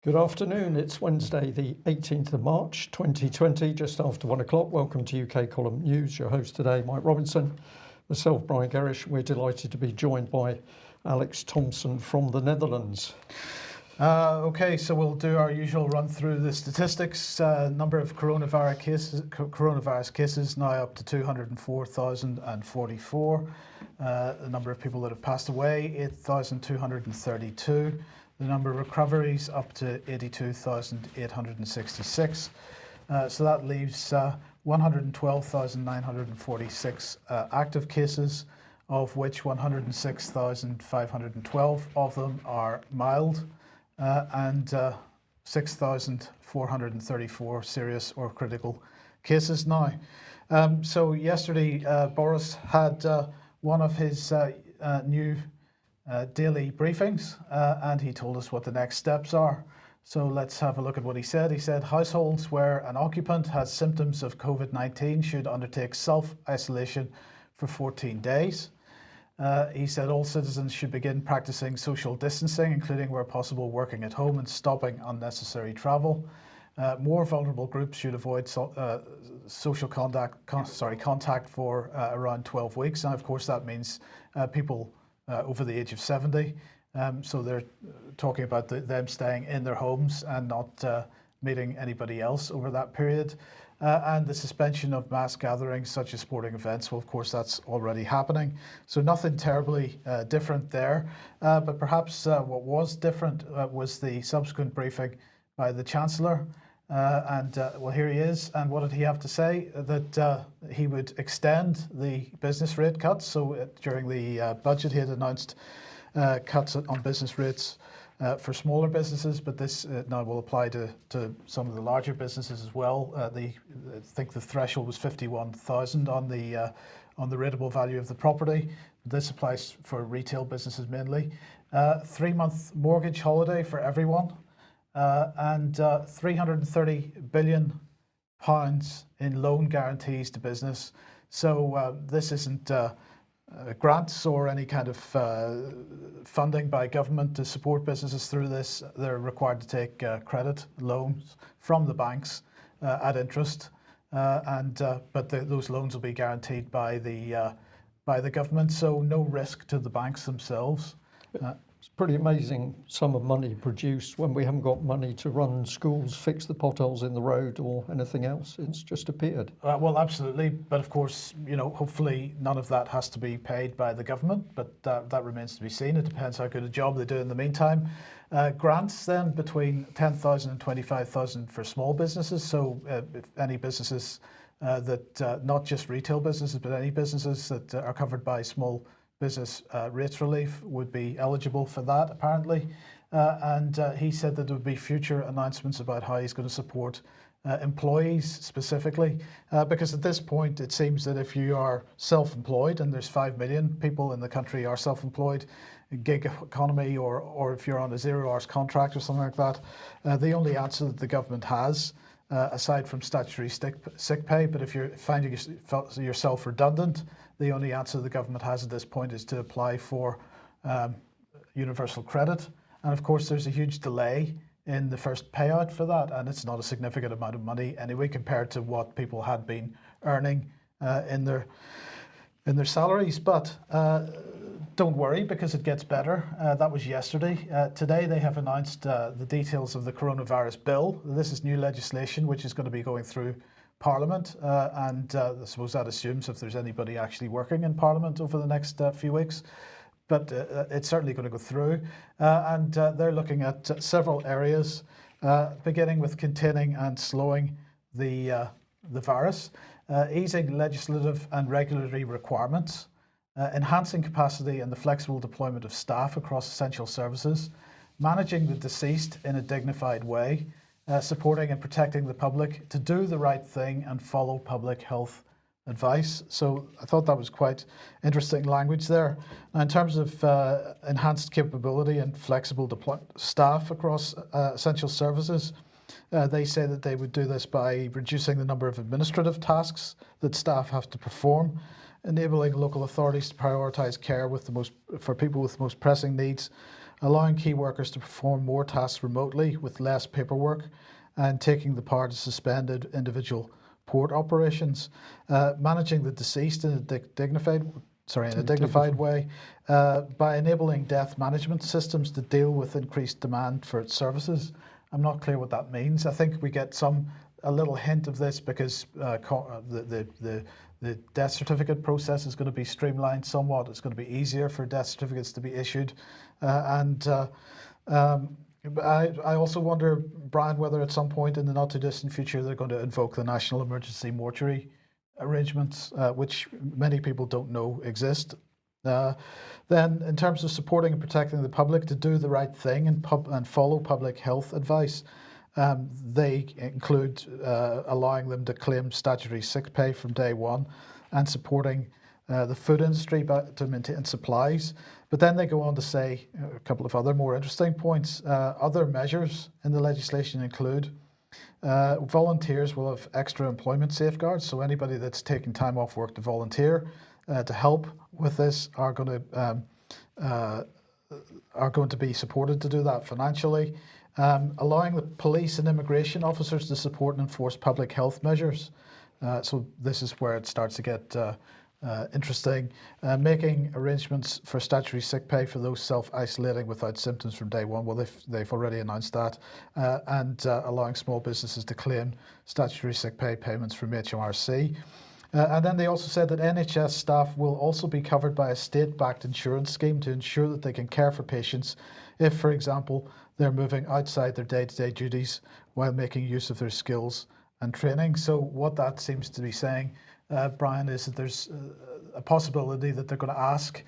Good afternoon, it's Wednesday the 18th of March 2020, just after 1 o'clock. Welcome to UK Column News. Your host today, Mike Robinson, myself, Brian Gerrish. We're delighted to be joined by Alex Thomson from the Netherlands. Okay, so we'll do our usual run through the statistics. Number of coronavirus cases now up to 204,044. The number of people that have passed away, 8,232. The number of recoveries up to 82,866. So that leaves 112,946 active cases, of which 106,512 of them are mild and 6,434 serious or critical cases now. So yesterday Boris had one of his new daily briefings and he told us what the next steps are. So let's have a look at what he said. He said households where an occupant has symptoms of COVID-19 should undertake self-isolation for 14 days. He said all citizens should begin practicing social distancing, including where possible working at home and stopping unnecessary travel. More vulnerable groups should avoid social contact for around 12 weeks. And of course that means people over the age of 70. So they're talking about them staying in their homes and not meeting anybody else over that period. And the suspension of mass gatherings such as sporting events. Well, of course, that's already happening. So nothing terribly different there. But perhaps what was different was the subsequent briefing by the Chancellor. Well, here he is. And what did he have to say? That he would extend the business rate cuts. So during the budget, he had announced cuts on business rates for smaller businesses, but this now will apply to some of the larger businesses as well. I think the threshold was 51,000 on the rateable value of the property. This applies for retail businesses mainly. 3-month mortgage holiday for everyone. And 330 billion pounds in loan guarantees to business. So this isn't grants or any kind of funding by government to support businesses through this. They're required to take credit loans from the banks at interest, but those loans will be guaranteed by the government. So no risk to the banks themselves. It's pretty amazing sum of money produced when we haven't got money to run schools, fix the potholes in the road or anything else. It's just appeared. Well, absolutely. But of course, hopefully none of that has to be paid by the government, but that remains to be seen. It depends how good a job they do in the meantime. Grants then between 10,000 and 25,000 for small businesses. So if any businesses that, not just retail businesses, but any businesses that are covered by small business rates relief would be eligible for that, apparently. And he said that there would be future announcements about how he's going to support employees specifically, because at this point it seems that if you are self-employed, and there's 5 million people in the country are self-employed, gig economy, or if you're on a 0-hours contract or something like that, the only answer that the government has, aside from statutory sick pay, but if you're finding yourself redundant, the only answer the government has at this point is to apply for universal credit. And of course, there's a huge delay in the first payout for that, and it's not a significant amount of money anyway compared to what people had been earning in their salaries. But don't worry, because it gets better. That was yesterday. Today they have announced the details of the coronavirus bill. This is new legislation which is going to be going through Parliament, and I suppose that assumes if there's anybody actually working in Parliament over the next few weeks. But it's certainly going to go through, and they're looking at several areas, beginning with containing and slowing the virus, easing legislative and regulatory requirements, enhancing capacity and the flexible deployment of staff across essential services, managing the deceased in a dignified way, supporting and protecting the public to do the right thing and follow public health advice. So I thought that was quite interesting language there. Now, in terms of enhanced capability and flexible staff across essential services, they say that they would do this by reducing the number of administrative tasks that staff have to perform, enabling local authorities to prioritise care for people with the most pressing needs, allowing key workers to perform more tasks remotely with less paperwork, and taking the power to suspend individual port operations, managing the deceased in a dignified way, by enabling death management systems to deal with increased demand for its services. I'm not clear what that means. I think we get a little hint of this because the death certificate process is going to be streamlined somewhat. It's going to be easier for death certificates to be issued, I also wonder, Brian, whether at some point in the not too distant future they're going to invoke the National Emergency Mortuary arrangements, which many people don't know exist. Then, in terms of supporting and protecting the public to do the right thing and follow public health advice, they include allowing them to claim statutory sick pay from day one and supporting the food industry to maintain supplies. But then they go on to say a couple of other more interesting points. Other measures in the legislation include volunteers will have extra employment safeguards. So anybody that's taking time off work to volunteer to help with this are going to be supported to do that financially. Allowing the police and immigration officers to support and enforce public health measures. So this is where it starts to get interesting. Making arrangements for statutory sick pay for those self-isolating without symptoms from day one. Well, they've already announced that. And allowing small businesses to claim statutory sick pay payments from HMRC. And then they also said that NHS staff will also be covered by a state-backed insurance scheme to ensure that they can care for patients if, for example, they're moving outside their day-to-day duties while making use of their skills and training. So what that seems to be saying, Brian, is that there's a possibility that they're going to ask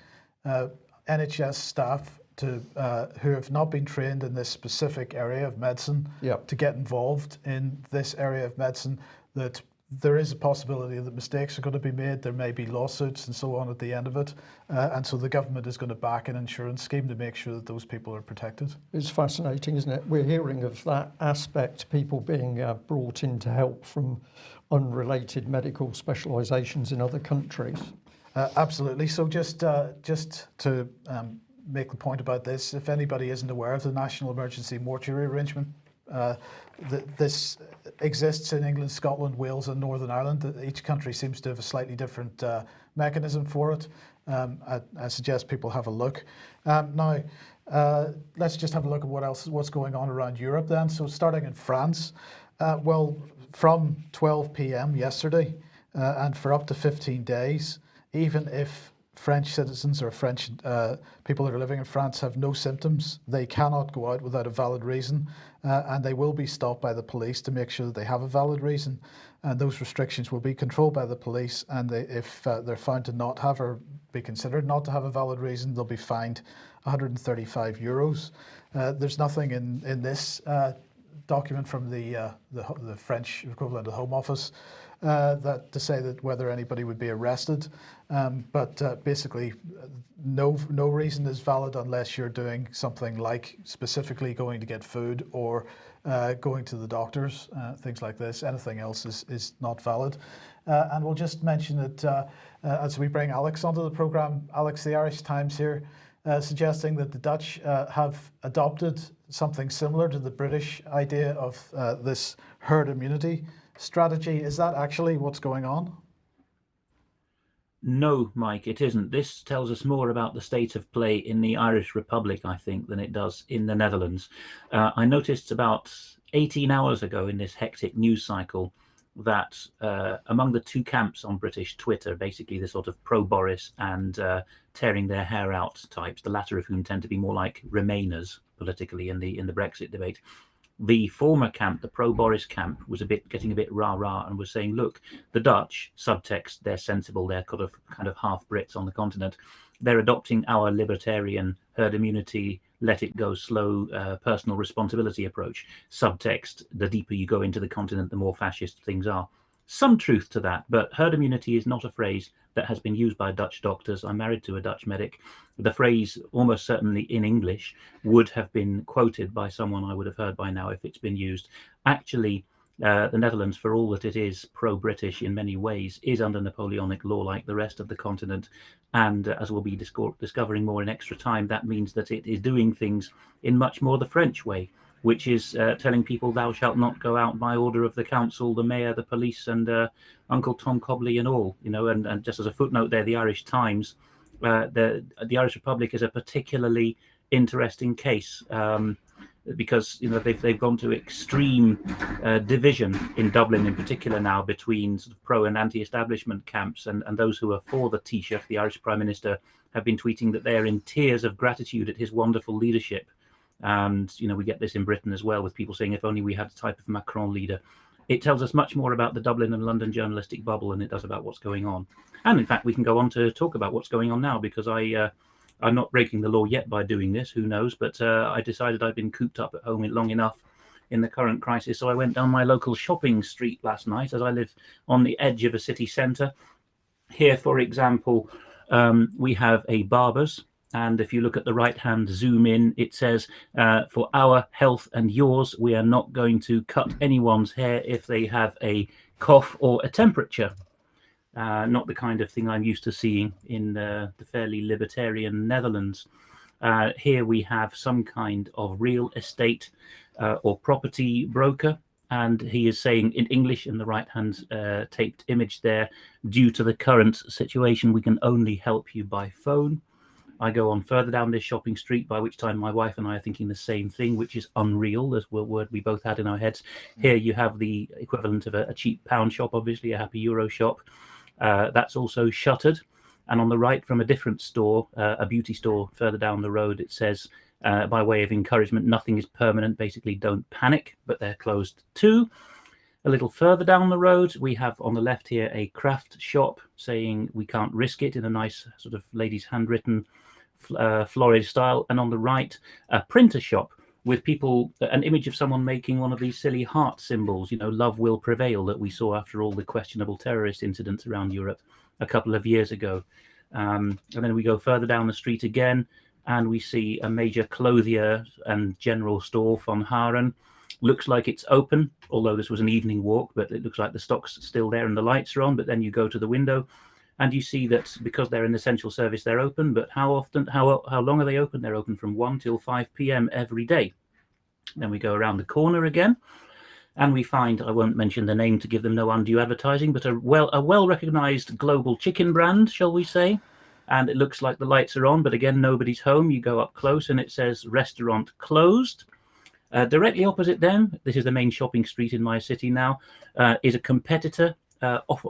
NHS staff who have not been trained in this specific area of medicine to get involved in this area of medicine, that there is a possibility that mistakes are going to be made. There may be lawsuits and so on at the end of it. And so the government is going to back an insurance scheme to make sure that those people are protected. It's fascinating, isn't it? We're hearing of that aspect, people being brought in to help from unrelated medical specialisations in other countries. Absolutely. So just to make the point about this, if anybody isn't aware of the National Emergency Mortuary Arrangement, this exists in England, Scotland, Wales and Northern Ireland. Each country seems to have a slightly different mechanism for it. I suggest people have a look. Now, let's just have a look at what's going on around Europe then. So starting in France, well, from 12 p.m. yesterday and for up to 15 days, even if French citizens or French people that are living in France have no symptoms, they cannot go out without a valid reason, and they will be stopped by the police to make sure that they have a valid reason. And those restrictions will be controlled by the police, and if they're found to not have or be considered not to have a valid reason, they'll be fined €135. There's nothing in this document from the French equivalent of Home Office that to say that whether anybody would be arrested, but basically no reason is valid unless you're doing something like specifically going to get food or going to the doctors, things like this. Anything else is not valid. And we'll just mention that as we bring Alex onto the programme, Alex, the Irish Times here, suggesting that the Dutch have adopted something similar to the British idea of this herd immunity strategy. Is that actually what's going on? No, Mike, it isn't. This tells us more about the state of play in the Irish Republic, I think, than it does in the Netherlands. I noticed about 18 hours ago in this hectic news cycle that among the two camps on British Twitter, basically the sort of pro-Boris and tearing their hair out types, the latter of whom tend to be more like Remainers politically in the Brexit debate. The former camp, the pro-Boris camp, was getting a bit rah-rah and was saying, look, the Dutch, subtext, they're sensible, they're kind of half Brits on the continent, they're adopting our libertarian herd immunity, let it go slow, personal responsibility approach. Subtext, the deeper you go into the continent, the more fascist things are. Some truth to that, but herd immunity is not a phrase that has been used by Dutch doctors. I'm married to a Dutch medic. The phrase, almost certainly in English, would have been quoted by someone I would have heard by now if it's been used. Actually, the Netherlands, for all that it is pro-British in many ways, is under Napoleonic law like the rest of the continent. And as we'll be discovering more in extra time, that means that it is doing things in much more the French way, which is telling people thou shalt not go out by order of the council, the mayor, the police, and Uncle Tom Cobley and all. And just as a footnote there, the Irish Times, the Irish Republic is a particularly interesting case. Because they've gone to extreme division in Dublin in particular now between sort of pro and anti-establishment camps, and those who are for the Taoiseach, the Irish Prime Minister, have been tweeting that they are in tears of gratitude at his wonderful leadership. And we get this in Britain as well, with people saying if only we had a type of Macron leader. It tells us much more about the Dublin and London journalistic bubble than it does about what's going on. And in fact, we can go on to talk about what's going on now, because I'm not breaking the law yet by doing this, who knows, but I decided I'd been cooped up at home long enough in the current crisis, so I went down my local shopping street last night, as I live on the edge of a city centre. Here, for example, we have a barber's, and if you look at the right-hand zoom in, it says, for our health and yours, we are not going to cut anyone's hair if they have a cough or a temperature. Not the kind of thing I'm used to seeing in the fairly libertarian Netherlands. Here we have some kind of real estate or property broker, and he is saying in English in the right-hand taped image there, due to the current situation, we can only help you by phone. I go on further down this shopping street, by which time my wife and I are thinking the same thing, which is unreal, as a word we both had in our heads. Here you have the equivalent of a cheap pound shop, obviously, a Happy Euro shop. That's also shuttered. And on the right, from a different store, a beauty store further down the road, it says, by way of encouragement, nothing is permanent, basically don't panic, but they're closed too. A little further down the road, we have on the left here a craft shop saying we can't risk it, in a nice sort of lady's handwritten florid style. And on the right, a printer shop with people, an image of someone making one of these silly heart symbols, love will prevail, that we saw after all the questionable terrorist incidents around Europe a couple of years ago. And then we go further down the street again, and we see a major clothier and general store, Von Haren. Looks like it's open, although this was an evening walk, but it looks like the stock's still there and the lights are on. But then you go to the window and you see that because they're an essential service, they're open. But how long are they open? They're open from 1 till 5 p.m. every day. Then we go around the corner again, and we find, I won't mention the name to give them no undue advertising, but a well-recognized global chicken brand, shall we say. And it looks like the lights are on, but again, nobody's home. You go up close and it says restaurant closed. Directly opposite them, this is the main shopping street in my city now, is a competitor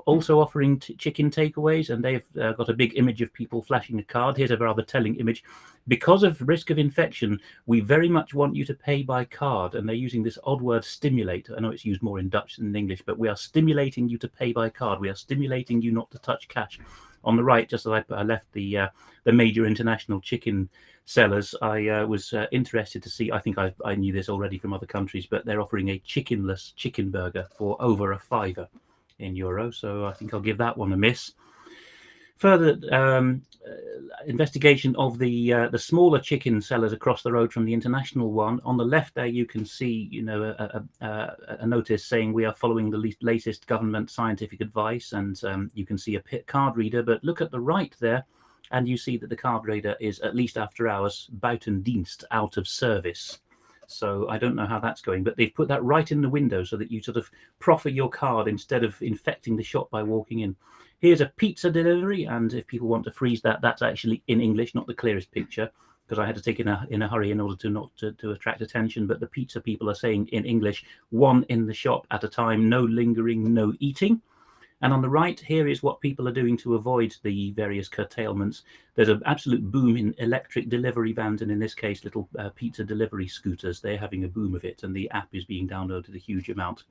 also offering chicken takeaways, and they've got a big image of people flashing a card. Here's a rather telling image. Because of risk of infection, we very much want you to pay by card, and they're using this odd word stimulate. I know it's used more in Dutch than in English, but we are stimulating you to pay by card. We are stimulating you not to touch cash. On the right, just as I left the major international chicken sellers, I was interested to see, I think I knew this already from other countries, but they're offering a chickenless chicken burger for over €5 in euro, so I think I'll give that one a miss. Further investigation of the smaller chicken sellers across the road from the international one. On the left there, you can see a notice saying we are following the latest government scientific advice, and you can see a card reader. But look at the right there, and you see that the card reader is, at least after hours, buitendienst, out of service. So I don't know how that's going, but they've put that right in the window so that you sort of proffer your card instead of infecting the shop by walking in. Here's a pizza delivery, and if people want to freeze that, that's actually in English, not the clearest picture, because I had to take it in a hurry in order to attract attention. But the pizza people are saying in English, 1 in the shop at a time, no lingering, no eating. And on the right, here is what people are doing to avoid the various curtailments. There's an absolute boom in electric delivery vans, and in this case, little pizza delivery scooters. They're having a boom of it, and the app is being downloaded a huge amount.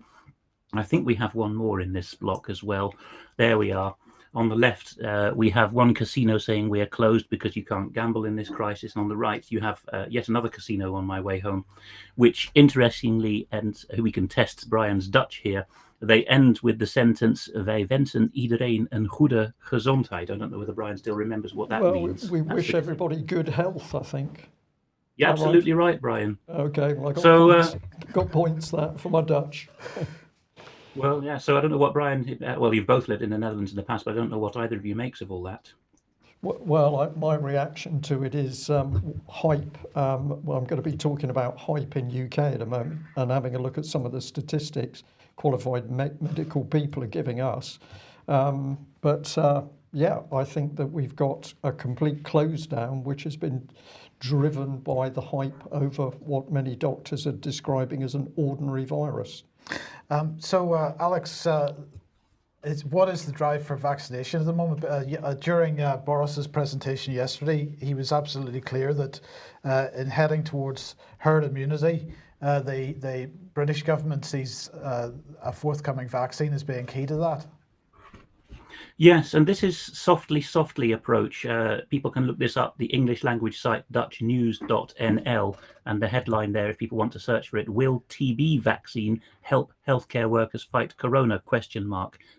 I think we have one more in this block as well. There we are. On the left, we have one casino saying we are closed because you can't gamble in this crisis. And on the right, you have yet another casino on my way home, which interestingly, and we can test Brian's Dutch here, they end with the sentence, wij wensen iedereen een goede gezondheid. I don't know whether Brian still remembers what that means. We wish everybody good health, I think. Yeah, absolutely right, Brian. Okay, well, I got, so, got points there for my Dutch. Well, yeah. So I don't know what Brian. Well, you've both lived in the Netherlands in the past, but I don't know what either of you makes of all that. Well, my reaction to it is hype. Well, I'm going to be talking about hype in UK at a moment and having a look at some of the statistics qualified medical people are giving us. But yeah, I think that we've got a complete close down, which has been driven by the hype over what many doctors are describing as an ordinary virus. Alex, what is the drive for vaccination at the moment? During Boris's presentation yesterday, he was absolutely clear that in heading towards herd immunity, the British government sees a forthcoming vaccine as being key to that. Yes, and this is softly approach. People can look this up, the English language site dutchnews.nl, and the headline there, if people want to search for it, will TB vaccine help healthcare workers fight corona, ?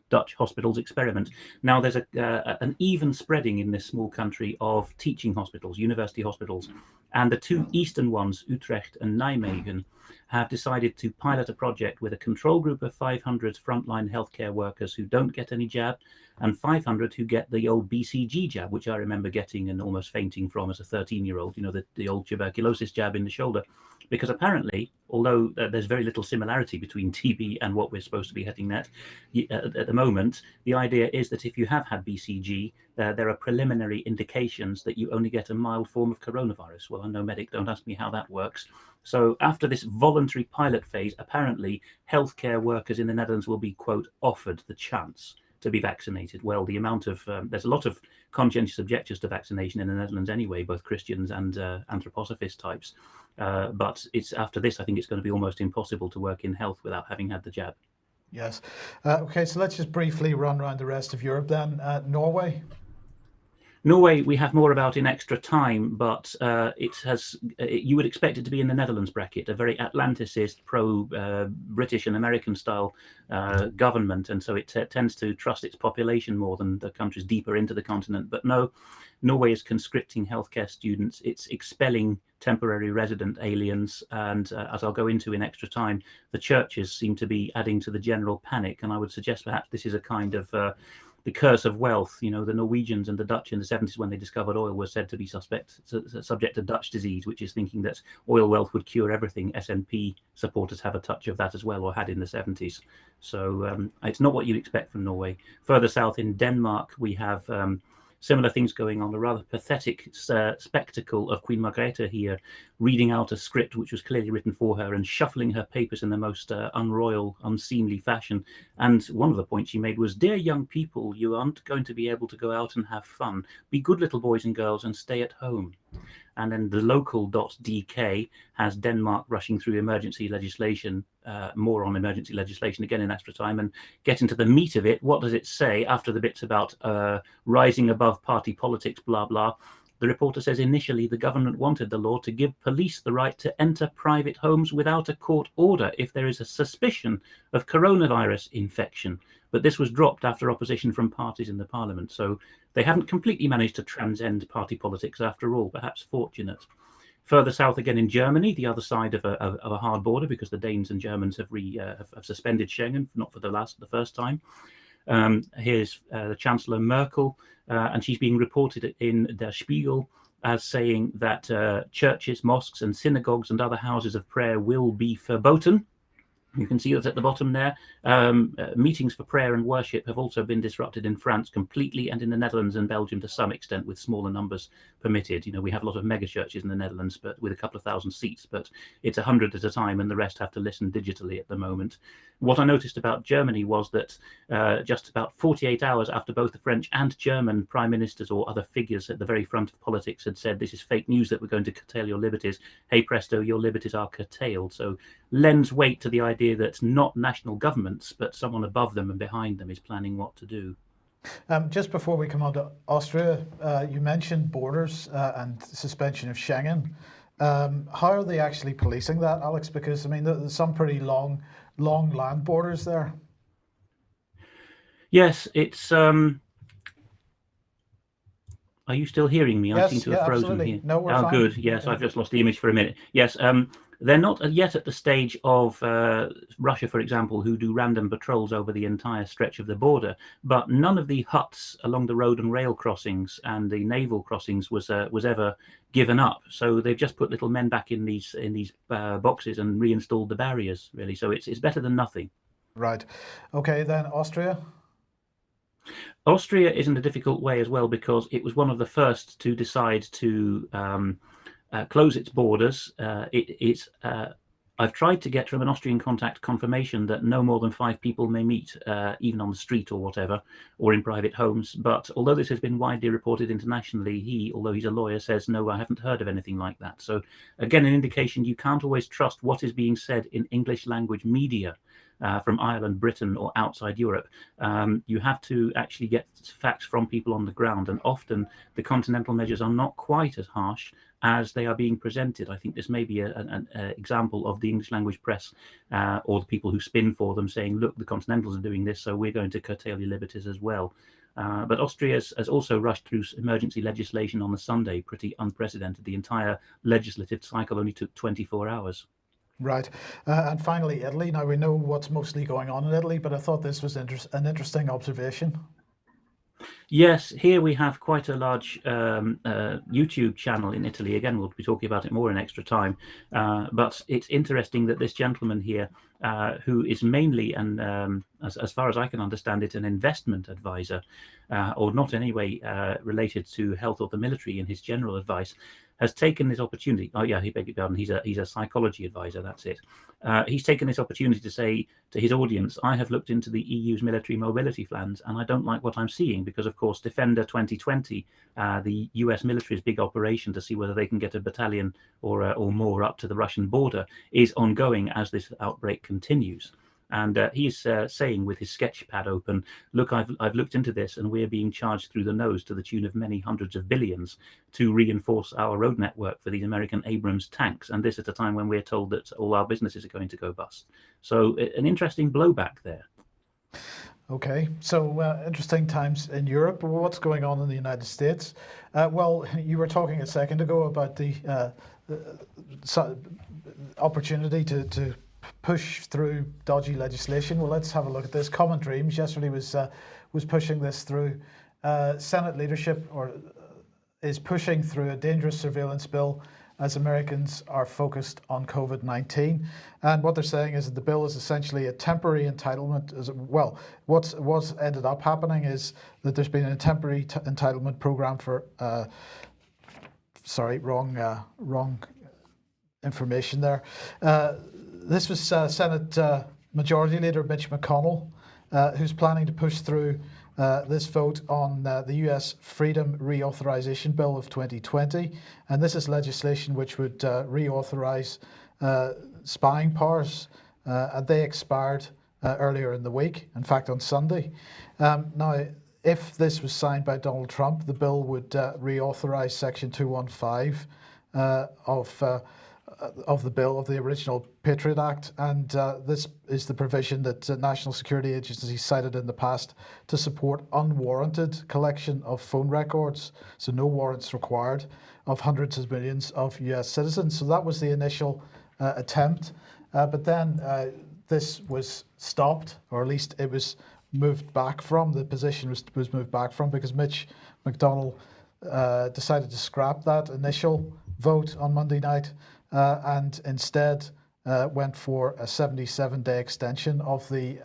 Dutch hospitals experiment. Now there's an even spreading in this small country of teaching hospitals, university hospitals, and the two eastern ones, Utrecht and Nijmegen, have decided to pilot a project with a control group of 500 frontline healthcare workers who don't get any jab and 500 who get the old BCG jab, which I remember getting and almost fainting from as a 13-year-old, the old tuberculosis jab in the shoulder. Because apparently, although there's very little similarity between TB and what we're supposed to be getting at the moment, the idea is that if you have had BCG, there are preliminary indications that you only get a mild form of coronavirus. Well, I'm no medic, don't ask me how that works. So after this voluntary pilot phase, apparently healthcare workers in the Netherlands will be, quote, offered the chance to be vaccinated. Well, the amount of there's a lot of conscientious objectors to vaccination in the Netherlands anyway, both Christians and anthroposophist types. But it's after this, I think it's going to be almost impossible to work in health without having had the jab. Yes. Okay, so let's just briefly run around the rest of Europe then. Norway. Norway, we have more about in extra time, but you would expect it to be in the Netherlands bracket, a very Atlanticist, pro-British and American style government. And so it tends to trust its population more than the countries deeper into the continent. But no, Norway is conscripting healthcare students. It's expelling temporary resident aliens. And as I'll go into in extra time, the churches seem to be adding to the general panic. And I would suggest perhaps this is a kind of the curse of wealth. The Norwegians and the Dutch in the 70s, when they discovered oil, were said to be subject to Dutch disease, which is thinking that oil wealth would cure everything. SNP supporters have a touch of that as well, or had in the 70s. So it's not what you'd expect from Norway. Further south in Denmark, we have similar things going on. A rather pathetic spectacle of Queen Margrethe here, reading out a script which was clearly written for her and shuffling her papers in the most unroyal, unseemly fashion. And one of the points she made was, "Dear young people, you aren't going to be able to go out and have fun. Be good little boys and girls and stay at home." And then the local.dk has Denmark rushing through emergency legislation, more on emergency legislation again in extra time, and getting to the meat of it. What does it say after the bits about rising above party politics, blah, blah? The reporter says initially the government wanted the law to give police the right to enter private homes without a court order if there is a suspicion of coronavirus infection. But this was dropped after opposition from parties in the parliament. So they haven't completely managed to transcend party politics after all, perhaps fortunate. Further south again in Germany, the other side of a hard border, because the Danes and Germans have suspended Schengen, not for the first time. Here's the Chancellor Merkel, and she's being reported in Der Spiegel as saying that churches, mosques and synagogues and other houses of prayer will be verboten. You can see that at the bottom there. Meetings for prayer and worship have also been disrupted in France completely, and in the Netherlands and Belgium to some extent, with smaller numbers permitted. We have a lot of mega churches in the Netherlands, but with a couple of thousand seats, but it's 100 at a time, and the rest have to listen digitally at the moment. What I noticed about Germany was that just about 48 hours after both the French and German prime ministers or other figures at the very front of politics had said, "This is fake news that we're going to curtail your liberties," hey presto, your liberties are curtailed. So lends weight to the idea that not national governments, but someone above them and behind them is planning what to do. Just before we come on to Austria, you mentioned borders and suspension of Schengen. How are they actually policing that, Alex? Because, I mean, there's some pretty long land borders there. Yes, it's... Are you still hearing me? Yes, I seem to have frozen absolutely. here. No, we're fine. Good. Yes, I've just lost the image for a minute. Yes, They're not yet at the stage of Russia, for example, who do random patrols over the entire stretch of the border. But none of the huts along the road and rail crossings and the naval crossings was ever given up. So they've just put little men back in these boxes and reinstalled the barriers. Really, so it's better than nothing. Right. Okay, then Austria. Austria is in a difficult way as well, because it was one of the first to decide to close its borders. I've tried to get from an Austrian contact confirmation that no more than 5 people may meet, even on the street or whatever, or in private homes. But although this has been widely reported internationally, although he's a lawyer, says, no, I haven't heard of anything like that. So again, an indication you can't always trust what is being said in English language media from Ireland, Britain, or outside Europe. You have to actually get facts from people on the ground, and often the continental measures are not quite as harsh as they are being presented. I think this may be an example of the English language press or the people who spin for them saying, look, the continentals are doing this, so we're going to curtail your liberties as well. But Austria has also rushed through emergency legislation on the Sunday, pretty unprecedented. The entire legislative cycle only took 24 hours. Right. And finally, Italy. Now, we know what's mostly going on in Italy, but I thought this was an interesting observation. Yes, here we have quite a large YouTube channel in Italy. Again, we'll be talking about it more in extra time. But it's interesting that this gentleman here, who is mainly, as far as I can understand it, an investment advisor, or not anyway related to health or the military in his general advice, has taken this opportunity. Oh yeah, he beg your pardon. He's a psychology advisor. That's it. He's taken this opportunity to say to his audience, I have looked into the EU's military mobility plans, and I don't like what I'm seeing, because of course Defender 2020, the US military's big operation to see whether they can get a battalion or more up to the Russian border, is ongoing as this outbreak continues. And he's saying with his sketch pad open, look, I've looked into this, and we're being charged through the nose to the tune of many hundreds of billions to reinforce our road network for these American Abrams tanks. And this at a time when we're told that all our businesses are going to go bust. So an interesting blowback there. Okay, so interesting times in Europe. What's going on in the United States? Well, you were talking a second ago about the opportunity to push through dodgy legislation. Well, let's have a look at this. Common Dreams yesterday was pushing this through. Senate leadership is pushing through a dangerous surveillance bill as Americans are focused on COVID-19. And what they're saying is that the bill is essentially a temporary entitlement. Well, what's ended up happening is that there's been a temporary entitlement program for, sorry, wrong information there. This was Senate Majority Leader Mitch McConnell, who's planning to push through this vote on the US Freedom Reauthorization Bill of 2020. And this is legislation which would reauthorize spying powers. And they expired earlier in the week, in fact, on Sunday. Now, if this was signed by Donald Trump, the bill would reauthorize Section 215 of the bill, of the original Patriot Act, and this is the provision that national security agencies cited in the past to support unwarranted collection of phone records, so no warrants required, of hundreds of millions of US citizens. So that was the initial attempt, but then this was stopped, or at least it was moved back from, the position was moved back from, because Mitch McConnell decided to scrap that initial vote on Monday night, and instead went for a 77-day extension of the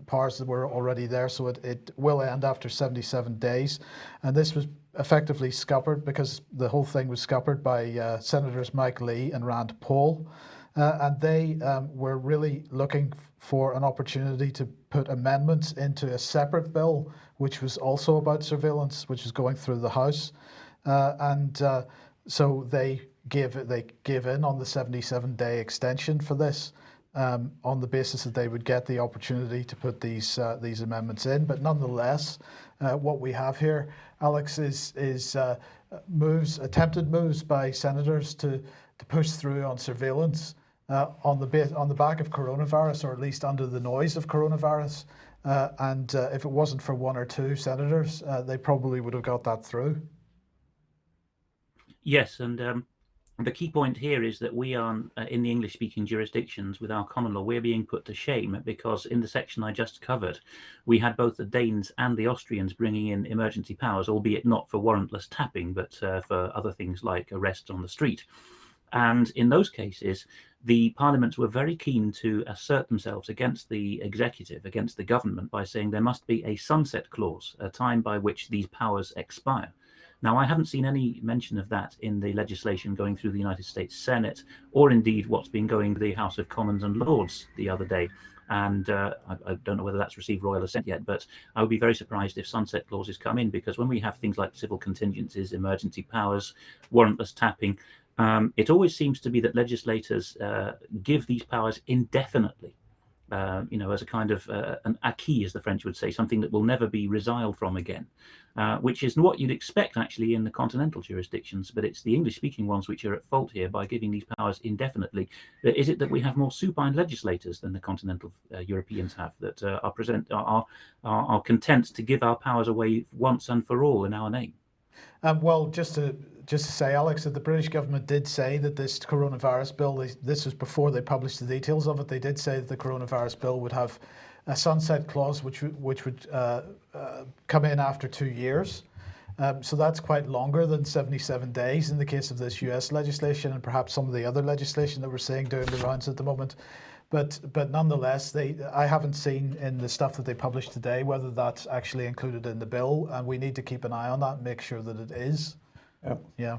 powers that were already there. So it will end after 77 days. And this was effectively scuppered, because the whole thing was scuppered by Senators Mike Lee and Rand Paul. And they were really looking for an opportunity to put amendments into a separate bill, which was also about surveillance, which is going through the House. So they gave in on the 77-day extension for this, on the basis that they would get the opportunity to put these amendments in. But nonetheless, what we have here, Alex, is attempted moves by senators to push through on surveillance on the back of coronavirus, or at least under the noise of coronavirus. And if it wasn't for one or two senators, they probably would have got that through. Yes, and The key point here is that we are, in the English-speaking jurisdictions with our common law, we're being put to shame because in the section I just covered, we had both the Danes and the Austrians bringing in emergency powers, albeit not for warrantless tapping, but for other things like arrests on the street. And in those cases, the parliaments were very keen to assert themselves against the executive, against the government, by saying there must be a sunset clause, a time by which these powers expire. Now, I haven't seen any mention of that in the legislation going through the United States Senate, or indeed what's been going to the House of Commons and Lords the other day. And I don't know whether that's received royal assent yet, but I would be very surprised if sunset clauses come in, because when we have things like civil contingencies, emergency powers, warrantless tapping, it always seems to be that legislators give these powers indefinitely. As a kind of an acquis, as the French would say, something that will never be resiled from again, which is what you'd expect actually in the continental jurisdictions, but it's the English-speaking ones which are at fault here by giving these powers indefinitely. Is it that we have more supine legislators than the continental Europeans have, that are content to give our powers away once and for all in our name? Well, just to say, Alex, that the British government did say that this coronavirus bill, this was before they published the details of it, they did say that the coronavirus bill would have a sunset clause which would come in after 2 years. So that's quite longer than 77 days in the case of this US legislation and perhaps some of the other legislation that we're seeing doing the rounds at the moment. But nonetheless, I haven't seen in the stuff that they published today whether that's actually included in the bill, and we need to keep an eye on that and make sure that it is. Yeah.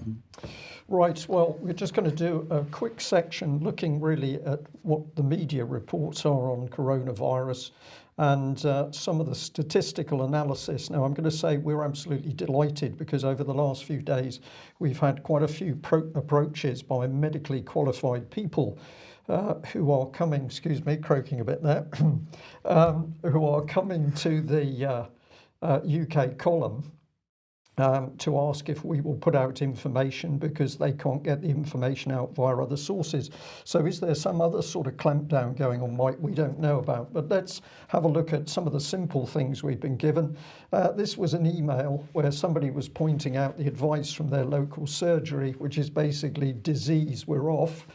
Right, well, we're just going to do a quick section looking really at what the media reports are on coronavirus and some of the statistical analysis. Now, I'm going to say we're absolutely delighted because over the last few days, we've had quite a few approaches by medically qualified people who are coming, excuse me, croaking a bit there, who are coming to the UK column to ask if we will put out information because they can't get the information out via other sources. So is there some other sort of clampdown going on, Mike, we don't know about? But let's have a look at some of the simple things we've been given. This was an email where somebody was pointing out the advice from their local surgery, which is basically disease, we're off.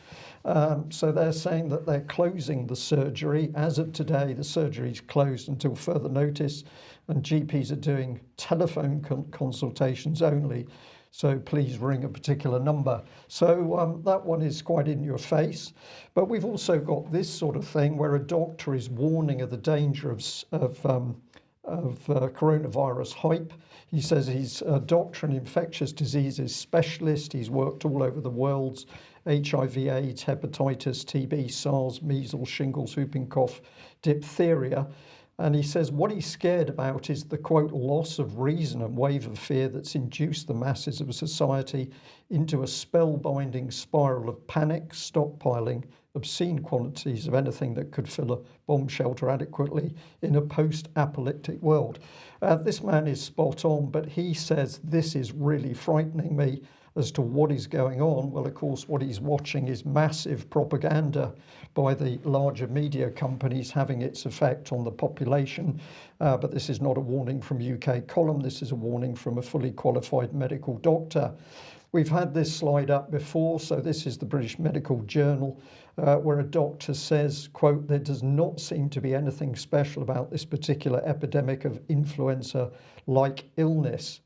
So they're saying that they're closing the surgery. As of today, the surgery is closed until further notice, and GPs are doing telephone consultations only. So please ring a particular number. So that one is quite in your face. But we've also got this sort of thing where a doctor is warning of the danger of coronavirus hype. He says he's a doctor and infectious diseases specialist. He's worked all over the world. HIV, AIDS, hepatitis, TB, SARS, measles, shingles, whooping cough, diphtheria. And he says what he's scared about is the, quote, loss of reason and wave of fear that's induced the masses of society into a spellbinding spiral of panic, stockpiling obscene quantities of anything that could fill a bomb shelter adequately in a post-apocalyptic world. This man is spot on, but he says this is really frightening me as to what is going on. Well, of course, what he's watching is massive propaganda by the larger media companies having its effect on the population. But this is not a warning from UK column. This is a warning from a fully qualified medical doctor. We've had this slide up before. So this is the British Medical Journal, where a doctor says, quote, there does not seem to be anything special about this particular epidemic of influenza-like illness.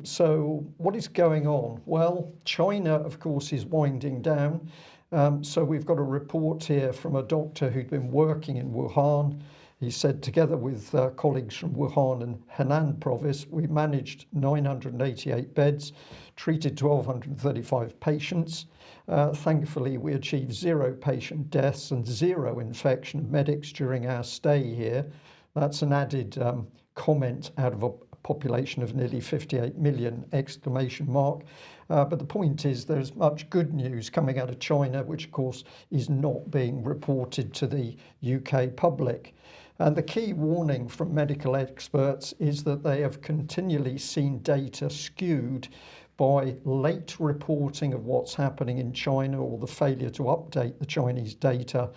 So what is going on? Well, China, of course, is winding down. So we've got a report here from a doctor who'd been working in Wuhan. He said, together with colleagues from Wuhan and Henan province, we managed 988 beds, treated 1,235 patients. Thankfully, we achieved 0 patient deaths and 0 infection of medics during our stay here. That's an added comment out of a population of nearly 58 million, exclamation mark. But the point is there's much good news coming out of China, which of course is not being reported to the UK public. And the key warning from medical experts is that they have continually seen data skewed by late reporting of what's happening in China or the failure to update the Chinese data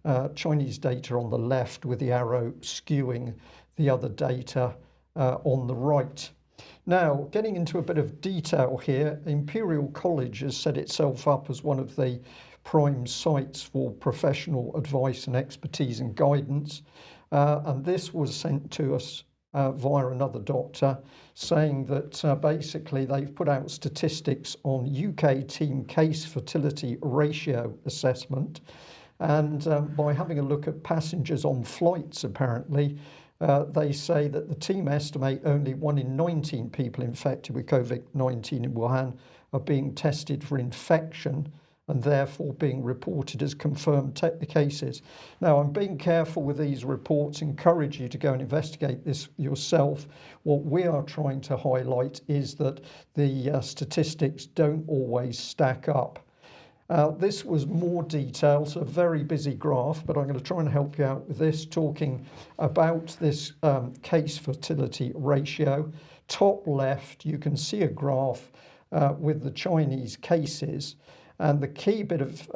on the left with the arrow skewing the other data on the right. Now, getting into a bit of detail here, Imperial College has set itself up as one of the prime sites for professional advice and expertise and guidance. And this was sent to us via another doctor, saying that basically they've put out statistics on UK teen case fertility ratio assessment. And by having a look at passengers on flights, apparently, they say that the team estimate only 1 in 19 people infected with COVID-19 in Wuhan are being tested for infection and therefore being reported as confirmed cases. Now, I'm being careful with these reports, encourage you to go and investigate this yourself. What we are trying to highlight is that the statistics don't always stack up. This was more detail, so a very busy graph, but I'm going to try and help you out with this, talking about this case fertility ratio. Top left, you can see a graph with the Chinese cases, and the key bit of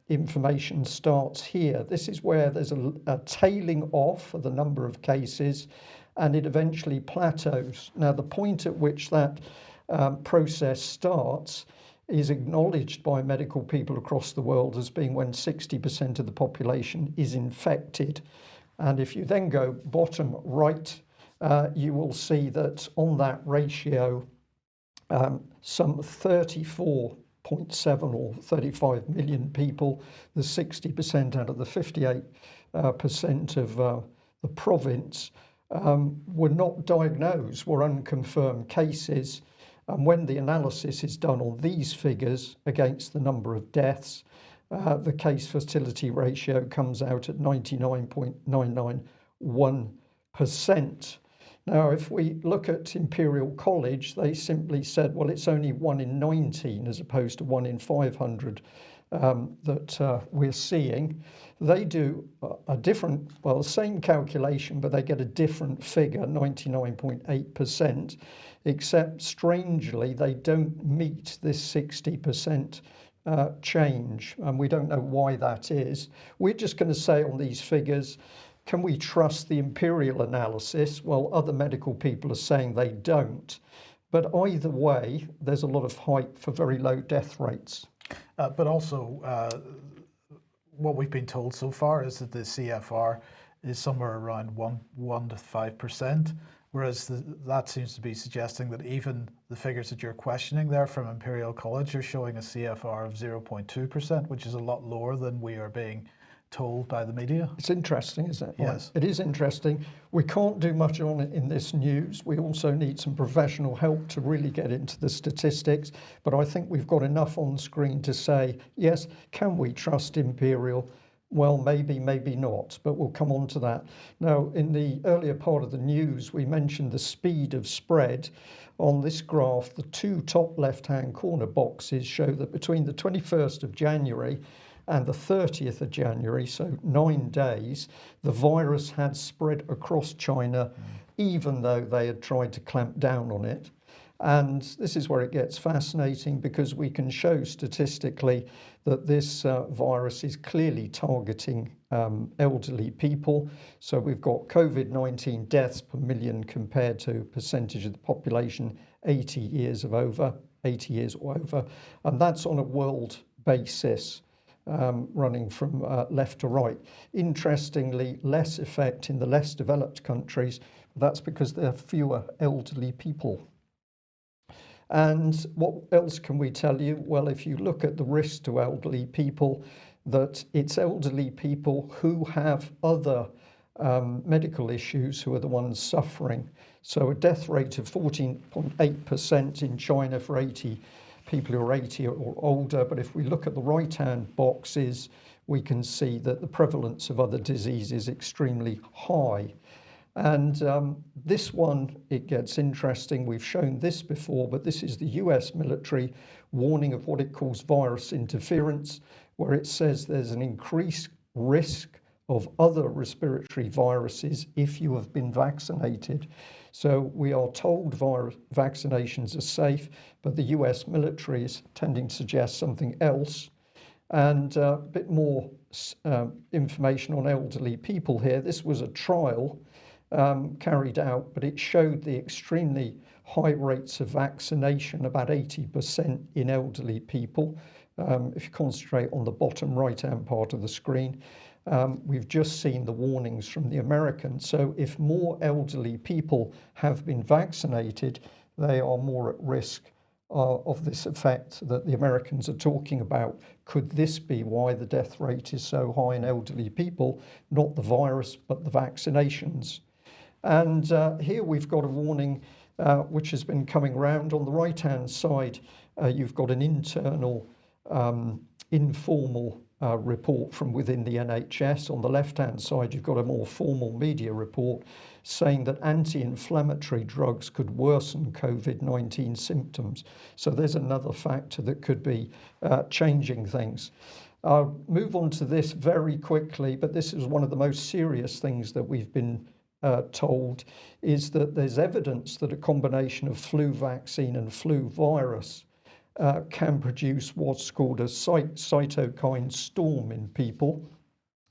information starts here. This is where there's a tailing off of the number of cases, and it eventually plateaus. Now, the point at which that process starts is acknowledged by medical people across the world as being when 60% of the population is infected. And if you then go bottom right, you will see that on that ratio, some 34.7 or 35 million people, the 60% out of the 58% of the province, were not diagnosed, were unconfirmed cases. And when the analysis is done on these figures against the number of deaths, the case fertility ratio comes out at 99.991%. Now, if we look at Imperial College, they simply said, well, it's only 1 in 19 as opposed to 1 in 500 that we're seeing. They do a different, well, the same calculation, but they get a different figure, 99.8%, except strangely, they don't meet this 60% change, and we don't know why that is. We're just going to say on these figures, can we trust the Imperial analysis? Well, other medical people are saying they don't. But either way, there's a lot of hype for very low death rates. But also, what we've been told so far is that the CFR is somewhere around 1 to 5%, whereas that seems to be suggesting that even the figures that you're questioning there from Imperial College are showing a CFR of 0.2%, which is a lot lower than we are being told by the media. It's interesting, isn't it? Yes. It is interesting. We can't do much on it in this news. We also need some professional help to really get into the statistics. But I think we've got enough on screen to say, yes, can we trust Imperial? Well, maybe, maybe not, but we'll come on to that. Now, in the earlier part of the news, we mentioned the speed of spread. On this graph, the two top left-hand corner boxes show that between the 21st of January and the 30th of January, so 9 days, the virus had spread across China, even though they had tried to clamp down on it. And this is where it gets fascinating, because we can show statistically that this virus is clearly targeting elderly people. So we've got COVID-19 deaths per million compared to percentage of the population 80 years or over, and that's on a world basis. Running from left to right. Interestingly, less effect in the less developed countries. That's because there are fewer elderly people. And what else can we tell you? Well, if you look at the risk to elderly people, that it's elderly people who have other medical issues who are the ones suffering. So a death rate of 14.8% in China for people who are 80 or older. But if we look at the right-hand boxes, we can see that the prevalence of other diseases is extremely high. And this one, it gets interesting. We've shown this before, but this is the US military warning of what it calls virus interference, where it says there's an increased risk of other respiratory viruses if you have been vaccinated. So we are told vaccinations are safe, but the US military is tending to suggest something else. And a bit more information on elderly people here. This was a trial carried out, but it showed the extremely high rates of vaccination, about 80% in elderly people. If you concentrate on the bottom right-hand part of the screen, we've just seen the warnings from the Americans. So if more elderly people have been vaccinated, they are more at risk of this effect that the Americans are talking about. Could this be why the death rate is so high in elderly people? Not the virus, but the vaccinations. And here we've got a warning which has been coming round. On the right-hand side, you've got an internal informal report from within the NHS. On the left-hand side, you've got a more formal media report saying that anti-inflammatory drugs could worsen COVID-19 symptoms. So there's another factor that could be changing things. I'll move on to this very quickly, but this is one of the most serious things that we've been told, is that there's evidence that a combination of flu vaccine and flu virus can produce what's called a cytokine storm in people,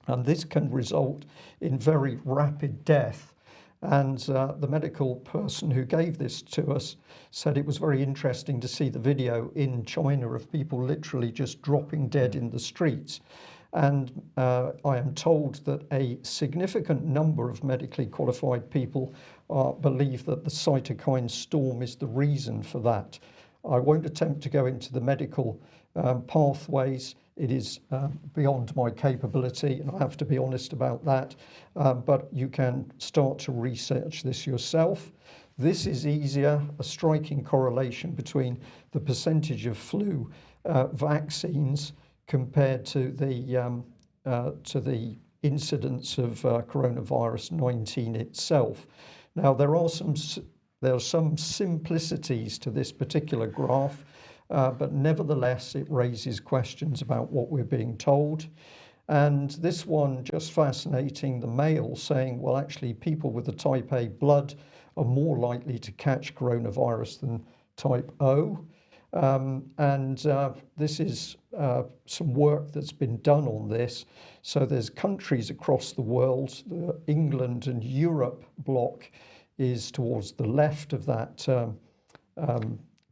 and this can result in very rapid death. And the medical person who gave this to us said it was very interesting to see the video in China of people literally just dropping dead in the streets. And I am told that a significant number of medically qualified people believe that the cytokine storm is the reason for that. I won't attempt to go into the medical pathways. It is beyond my capability, and I have to be honest about that. But you can start to research this yourself. This is easier, a striking correlation between the percentage of flu vaccines compared to the incidence of coronavirus 19 itself. Now, there are some simplicities to this particular graph, but nevertheless it raises questions about what we're being told. And this one, just fascinating, the Mail saying, well, actually people with the type A blood are more likely to catch coronavirus than type O. This is some work that's been done on this. So there's countries across the world. The England and Europe bloc is towards the left of that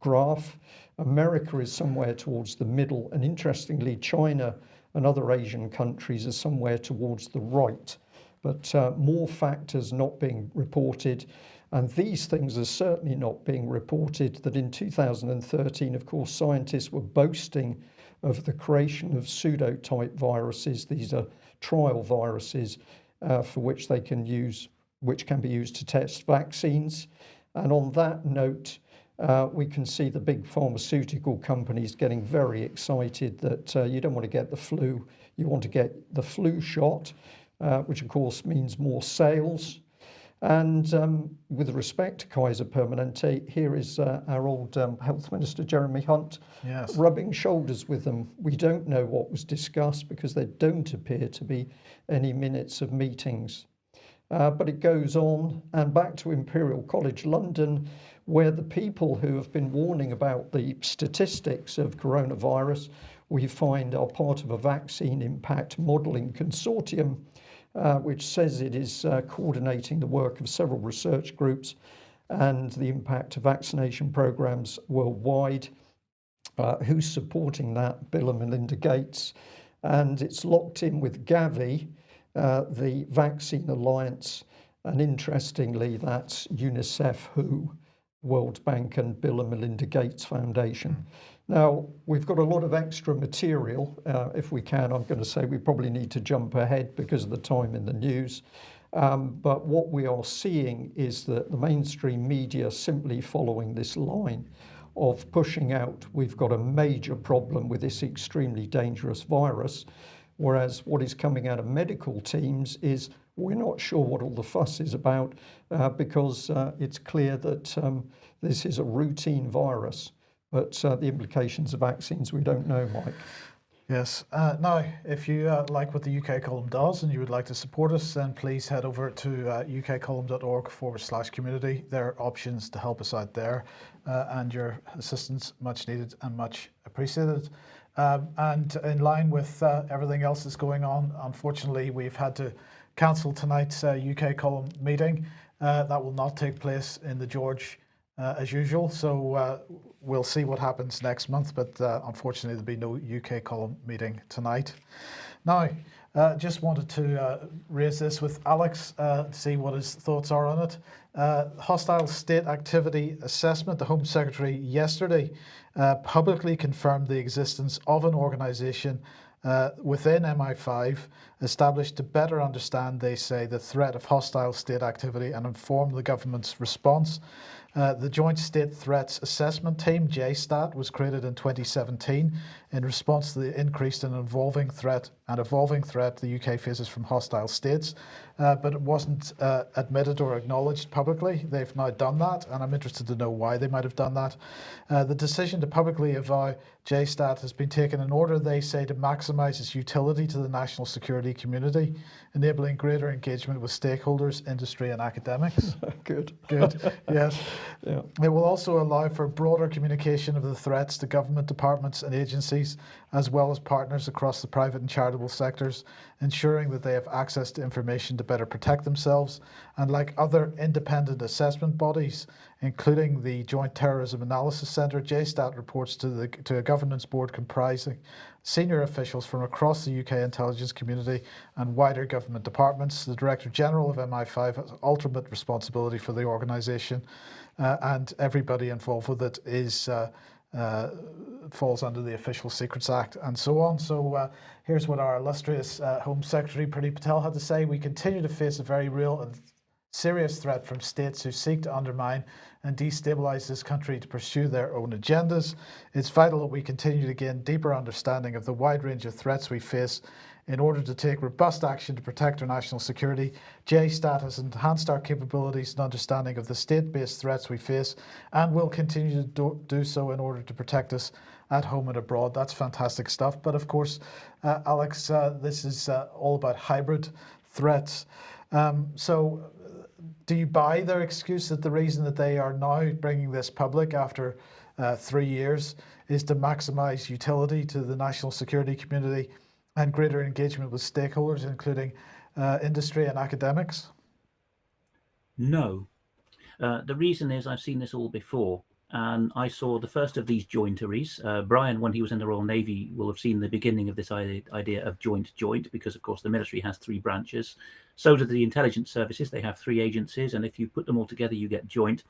graph. America is somewhere towards the middle, and interestingly, China and other Asian countries are somewhere towards the right. But more factors not being reported. And these things are certainly not being reported, that in 2013, of course, scientists were boasting of the creation of pseudotype viruses. These are trial viruses for which they can use, which can be used to test vaccines. And on that note, we can see the big pharmaceutical companies getting very excited that you don't want to get the flu, you want to get the flu shot, which of course means more sales. And with respect to Kaiser Permanente, here is our old Health Minister, Jeremy Hunt, yes, rubbing shoulders with them. We don't know what was discussed because there don't appear to be any minutes of meetings. But it goes on, and back to Imperial College London, where the people who have been warning about the statistics of coronavirus, we find are part of a vaccine impact modelling consortium, which says it is coordinating the work of several research groups and the impact of vaccination programs worldwide. Who's supporting that? Bill and Melinda Gates. And it's locked in with Gavi, the Vaccine Alliance, and interestingly, that's UNICEF, WHO, World Bank, and Bill and Melinda Gates Foundation. Now, we've got a lot of extra material. If we can, I'm going to say we probably need to jump ahead because of the time in the news. But what we are seeing is that the mainstream media simply following this line of pushing out, we've got a major problem with this extremely dangerous virus, whereas what is coming out of medical teams is we're not sure what all the fuss is about because it's clear that this is a routine virus. But the implications of vaccines, we don't know, Mike. Yes. Now, if you like what the UK Column does and you would like to support us, then please head over to ukcolumn.org/community. There are options to help us out there, and your assistance much needed and much appreciated. And in line with everything else that's going on, unfortunately, we've had to cancel tonight's UK Column meeting. That will not take place in the George as usual. So we'll see what happens next month, but unfortunately there'll be no UK column meeting tonight. Now, just wanted to raise this with Alex, see what his thoughts are on it. Hostile state activity assessment. The Home Secretary yesterday publicly confirmed the existence of an organisation within MI5 established to better understand, they say, the threat of hostile state activity and inform the government's response. The Joint State Threats Assessment Team, JSTAT, was created in 2017 in response to the increased and evolving threat the UK faces from hostile states, but it wasn't admitted or acknowledged publicly. They've now done that, and I'm interested to know why they might have done that. The decision to publicly avow JSTAT has been taken in order, they say, to maximise its utility to the national security community, enabling greater engagement with stakeholders, industry and academics. Good. Good, yes. Yeah. It will also allow for broader communication of the threats to government departments and agencies, as well as partners across the private and charitable sectors, ensuring that they have access to information to better protect themselves. And like other independent assessment bodies, including the Joint Terrorism Analysis Centre, JSTAT reports to a governance board comprising senior officials from across the UK intelligence community and wider government departments. The Director General of MI5 has ultimate responsibility for the organisation, and everybody involved with it is falls under the Official Secrets Act and so on. So here's what our illustrious Home Secretary Priti Patel had to say. We continue to face a very real and serious threat from states who seek to undermine and destabilise this country to pursue their own agendas. It's vital that we continue to gain deeper understanding of the wide range of threats we face in order to take robust action to protect our national security. JSTAT has enhanced our capabilities and understanding of the state-based threats we face and will continue to do so in order to protect us at home and abroad. That's fantastic stuff. But of course, Alex, this is all about hybrid threats. So do you buy their excuse that the reason that they are now bringing this public after 3 years is to maximise utility to the national security community and greater engagement with stakeholders, including industry and academics? No. The reason is I've seen this all before, and I saw the first of these jointeries. Brian, when he was in the Royal Navy, will have seen the beginning of this idea of joint, because, of course, the military has 3 branches. So do the intelligence services. They have 3 agencies, and if you put them all together, you get joint.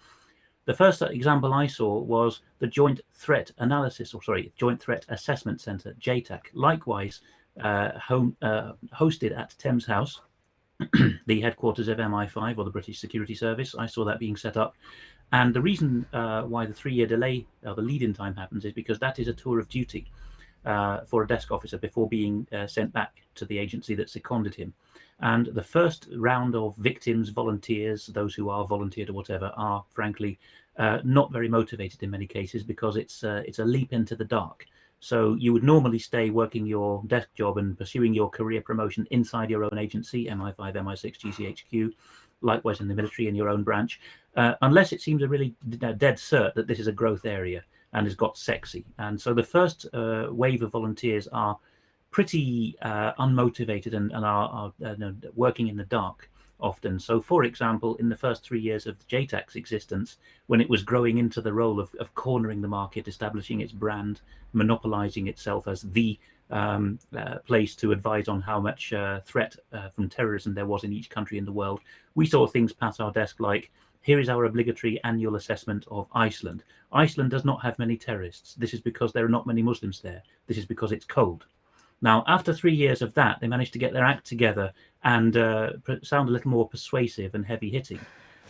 The first example I saw was the Joint Threat Assessment Centre, JTAC, likewise hosted at Thames House, the headquarters of MI5 or the British Security Service. I saw that being set up. And the reason why the 3-year delay, the lead-in time happens, is because that is a tour of duty for a desk officer before being sent back to the agency that seconded him. And the first round of victims, volunteers, those who are volunteered or whatever, are frankly not very motivated in many cases, because it's a leap into the dark. So you would normally stay working your desk job and pursuing your career promotion inside your own agency, MI5, MI6, GCHQ, likewise in the military in your own branch, unless it seems a really dead cert that this is a growth area and has got sexy. And so the first wave of volunteers are pretty unmotivated and are working in the dark often. So, for example, in the first 3 years of JTAC's existence, when it was growing into the role of cornering the market, establishing its brand, monopolizing itself as the place to advise on how much threat from terrorism there was in each country in the world, we saw things pass our desk like, here is our obligatory annual assessment of Iceland. Iceland does not have many terrorists. This is because there are not many Muslims there. This is because it's cold. Now, after 3 years of that, they managed to get their act together and sound a little more persuasive and heavy-hitting.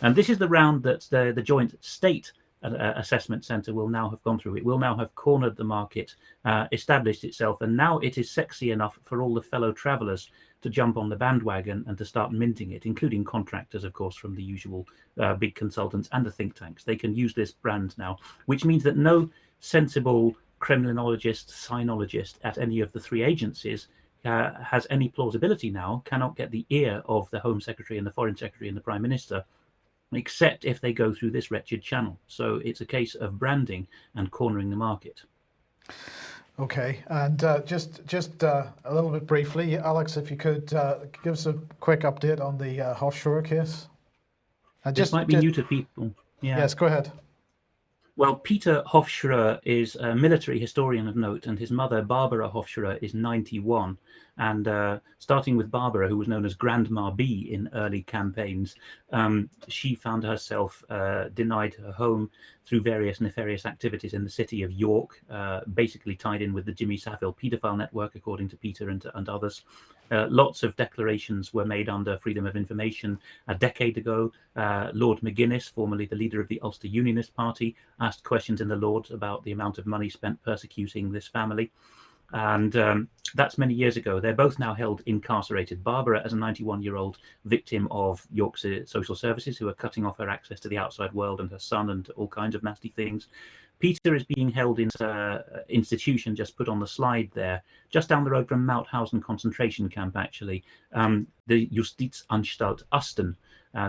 And this is the round that the Joint State Assessment Centre will now have gone through. It will now have cornered the market, established itself, and now it is sexy enough for all the fellow travellers to jump on the bandwagon and to start minting it, including contractors, of course, from the usual big consultants and the think tanks. They can use this brand now, which means that no sensible criminologist, sinologist at any of the 3 agencies has any plausibility now, cannot get the ear of the Home Secretary and the Foreign Secretary and the Prime Minister, except if they go through this wretched channel. So it's a case of branding and cornering the market. Okay, and just a little bit briefly, Alex, if you could give us a quick update on the Hoffer case. This might be new to people. Yeah. Yes, go ahead. Well, Peter Hoffer is a military historian of note, and his mother, Barbara Hoffer, is 91. And starting with Barbara, who was known as Grandma B in early campaigns, she found herself denied her home through various nefarious activities in the city of York, basically tied in with the Jimmy Savile paedophile network, according to Peter and others. Lots of declarations were made under freedom of information. A decade ago, Lord McGuinness, formerly the leader of the Ulster Unionist Party, asked questions in the Lords about the amount of money spent persecuting this family. And that's many years ago. They're both now held incarcerated. Barbara as a 91-year-old victim of York's social services, who are cutting off her access to the outside world, and her son, and all kinds of nasty things. Peter is being held in an institution just put on the slide there, just down the road from Mauthausen concentration camp, actually, the Justizanstalt Usten.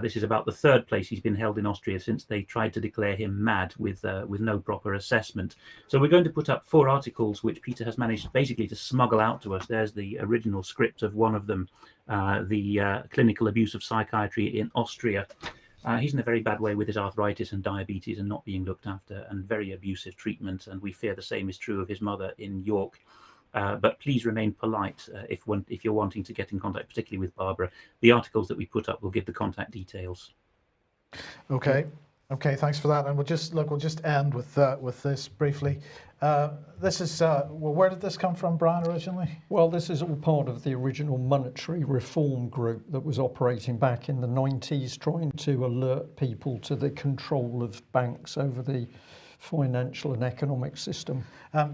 This is about the third place he's been held in Austria since they tried to declare him mad with no proper assessment. So we're going to put up 4 articles which Peter has managed basically to smuggle out to us. There's the original script of one of them, the clinical abuse of psychiatry in Austria. He's in a very bad way with his arthritis and diabetes and not being looked after, and very abusive treatment. And we fear the same is true of his mother in York. But please remain polite if you're wanting to get in contact, particularly with Barbara. The articles that we put up will give the contact details. Okay, thanks for that. And we'll just end with this briefly. This is where did this come from, Brian, originally? Well, this is all part of the original monetary reform group that was operating back in the 90s, trying to alert people to the control of banks over the financial and economic system.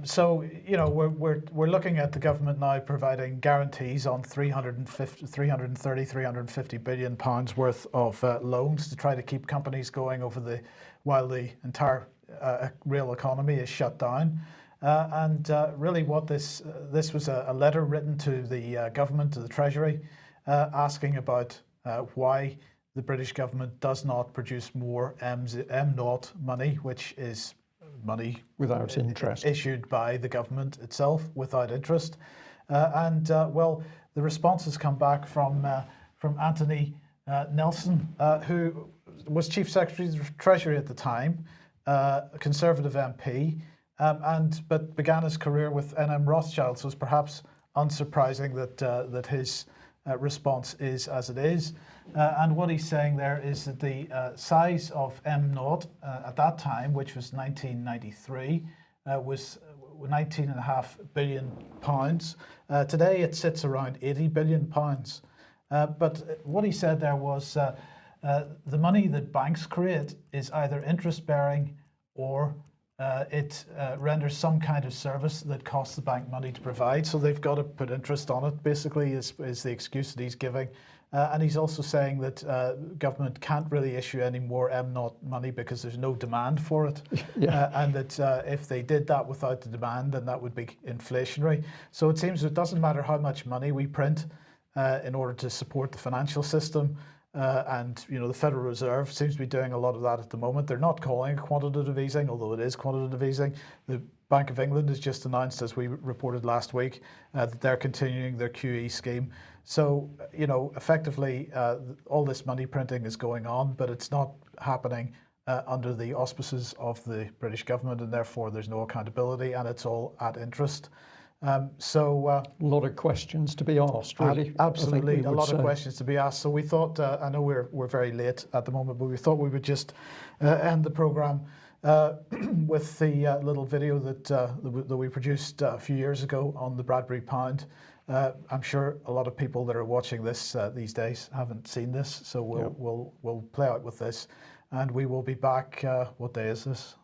So, we're looking at the government now providing guarantees on 350 billion pounds worth of loans to try to keep companies going while the entire real economy is shut down. Really what this was a letter written to the government, to the Treasury, asking about why the British government does not produce more M0 money, which is money without interest, issued by the government itself without interest. Well, the response has come back from Anthony Nelson, who was Chief Secretary of the Treasury at the time, a Conservative MP, but began his career with NM Rothschild, so it's perhaps unsurprising that his response is as it is. And what he's saying there is that the size of M0 at that time, which was 1993, was 19.5 billion pounds. Today it sits around 80 billion pounds. But what he said there was the money that banks create is either interest bearing or it renders some kind of service that costs the bank money to provide. So they've got to put interest on it, basically, is the excuse that he's giving. And he's also saying that government can't really issue any more M0 money because there's no demand for it. And that if they did that without the demand, then that would be inflationary. So it seems it doesn't matter how much money we print in order to support the financial system. And the Federal Reserve seems to be doing a lot of that at the moment. They're not calling it quantitative easing, although it is quantitative easing. The Bank of England has just announced, as we reported last week, that they're continuing their QE scheme. So, effectively, all this money printing is going on, but it's not happening under the auspices of the British government, and therefore there's no accountability, and it's all at interest. A lot of questions to be asked, really. Absolutely, a lot of questions to be asked. So we thought, I know we're very late at the moment, but we thought we would just end the programme with the little video that we produced a few years ago on the Bradbury Pound. I'm sure a lot of people that are watching this these days haven't seen this, so we'll play out with this, and we will be back. What day is this?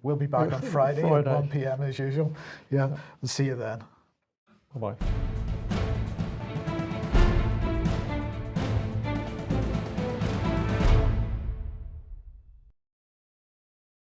We'll be back on Friday at 1 p.m. as usual. Yeah, we'll see you then. Bye-bye.